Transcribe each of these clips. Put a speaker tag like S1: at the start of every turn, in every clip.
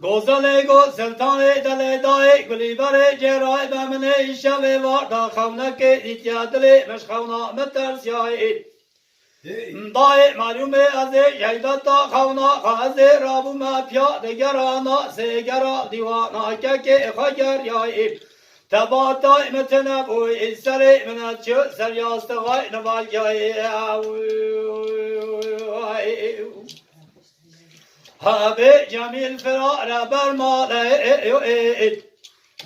S1: گوزله گو سلطانه دل دای گلی بره جرای بمنه شب واردا خونه که دیتیا دل مش خونا مترسیای دای معلومه از ییدتا خونا خواز رابو ما پیا دگرانا سگرا دیوانا که خگر یای تباتای متنبوی سر منت شو سریاست غای نوال یای هابه جمیل فرار برماله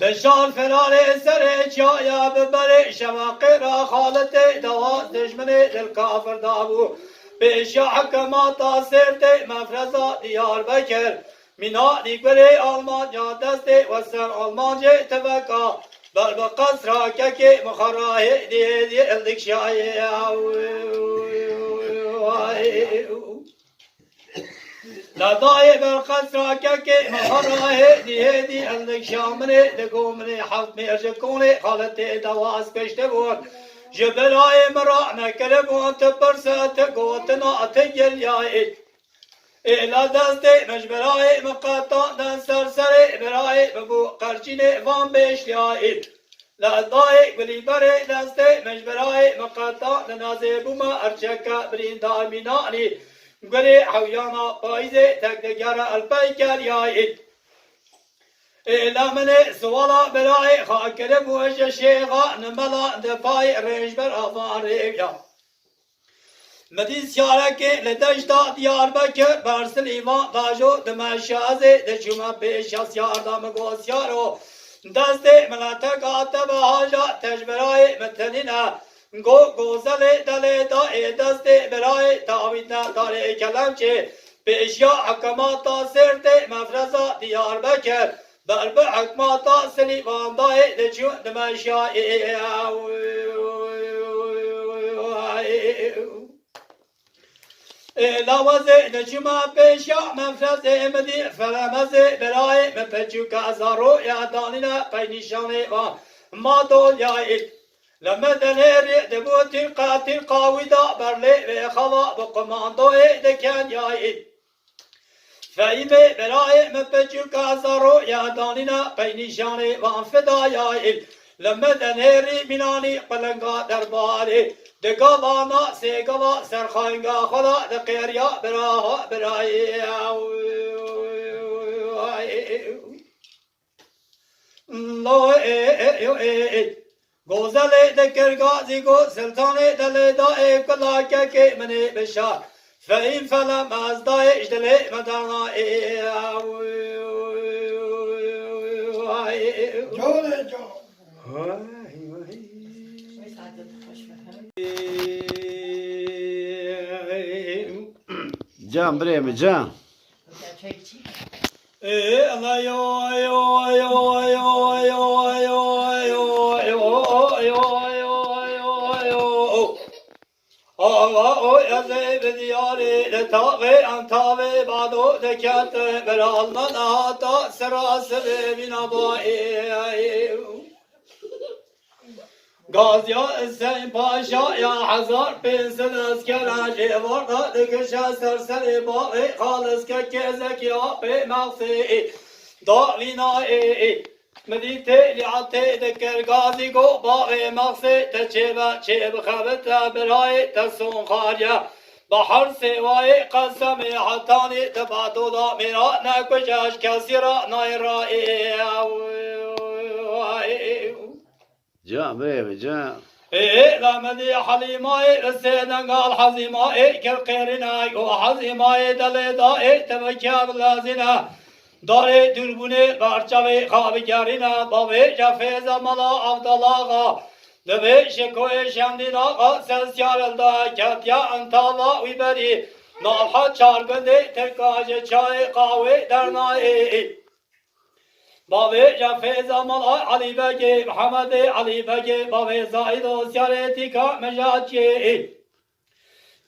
S1: بشار فرار سر چایا ببر شواقی را خالت دواز دشمن دل کافر دابو بشا حکمات سرت مفرزا دیار بکر مینا دیگر آلمان یا دست وسر آلمان جه تبکا بل بقصر را که مخراه دی الدک شایی لدای برقصر که مخراه دی الدک شامنه دگومنه حفظ ارجکونه خالت دواز کشته بود جبرای مرا نکره بود تپرست گوتنا تگل یای ایلا دست مجبرای مقاطع دستر سر برای ببو قرچین وان بیش یای لدای بلی بره دست مجبرای مقاطع نازه بوما ارچکا بریندار مینانی گلی حویانا پایزه تکدگر الپیکر یای ایلا من سوالا برای خاکر بوش شیغا نملا دفای رنجبر آفاره یا مدیس یارکه لدشتا دیار بکر برسل ایوان داجو دمشازه دچوما پیشاس یاردام گوسیارو دست ملاتک آتب حاجا تجبرای متنینا گوزل دل دای دست برای تاویدنا داره کلمچه پیشیا حکماتا سرت مفرزا دیار بکر برب حکماتا سلیوان دای دچون دمشای لوازه نجما پیشا مفرز امدی فرمزه برای مپچو که ازارو یادانینا پینیشانه و ما دول یایید لمدنه دبوتی قاتل قاویدا برلی و خوا بقماندوه دکن یایید فایمه برای مپچو که ازارو یادانینا پینیشانه و انفدا یایید لمدنه مینانی قلنگا درباره دگاوانا سیگاوا سرخاینگا خدا دقیریا برای گوزل دکرگازی گو سلطان دل دای کلا که منی بشا فین فلم از دایش دل مدانا
S2: جانه جان
S3: جان بریم جان
S1: الله يو يو يو يو يو يو يو يا زيد دياري لتاغي انتاوي بعدو دكات برالمن هاتا سراسل من ابائي غازیا حسین پاشا یا هزار پنسل از کراجی وردا دکشا سرسر باقی خالص که زکیا به مغفی داوینا مدیته لیعته دکر غازی گو باقی مغفی تچه بخبت برای تسون خاریا بحر سوای قسم حتانی تباتو دا میرا نکشش کسی را نایرایی
S3: جان بریم جان
S1: لمدي حليماي رسيدن قال حزيماي كالقيرناي وحزيماي دلداي تبكى بلازنا داري دربوني بارچاوي خوابگارينا بابي جفيز ملا عبدالله دبي شكوي شمدينا سلسيار الدا كاتيا انتالا ويبري نالحا چارگندي تركاج چاي قاوي درناي بابي جفيز ملا علي بگي محمد علي بگي بابي زايد وسيارتي كا مجاچي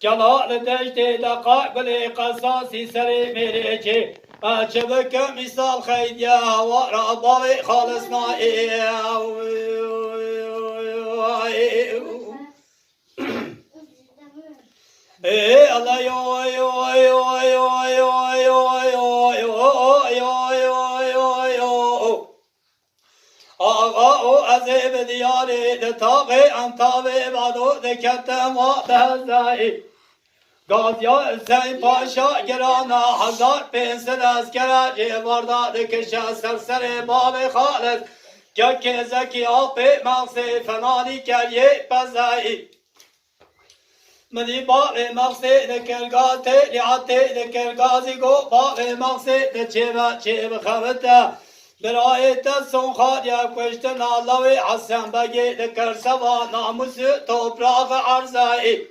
S1: كلا لدجت دقا بلي قصاصي سري ميري چي اچبك مثال خيد يا ورا بابي خالصنا الله يو يو يو يو يو يو يو يو بازی بدیاری دتاقی انتابی بادو دکتم و بهزایی گازیا حسین پاشا گرانا 1500 اسکر جیواردا دکشا سرسر باب خالص که زکی آقی مغزی فنانی کریه بزایی منی باغ مغزی دکرگاتی لیاتی دکرگازی گو باغ مغزی دچیب خبتا برای تسون خادیا کشتن اللهی حسن بگی دکر سوا ناموس توپراغ عرضایی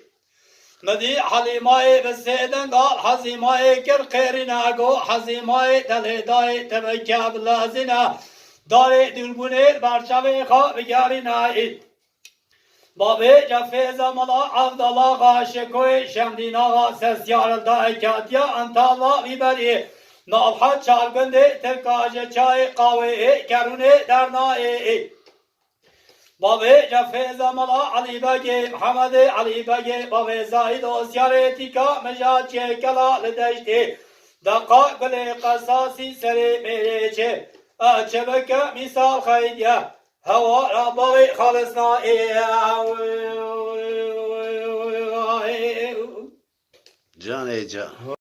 S1: مدی حلیمای بسیدن قال حزیمای کر خیرنا گو حزیمای دلیدای تبکب لازینا داری دلگونه برچوی خواب گرینایی بابی جفیز ملا عبدالله غاشکوی شمدین آقا سسیار دای کاتیا انتالا بیبری نابحد چارگنده ترکاج چای قاوی کرونه درنایی بابی جفیز ملا علی بگی محمد علی بگی بابی زاید و سیاره تیکا مجاد چه کلا لدشتی دقا گل قصاصی سری میره چه چه بکه مثال خیدیه هوا را بابی خالصنا
S3: جان ای جان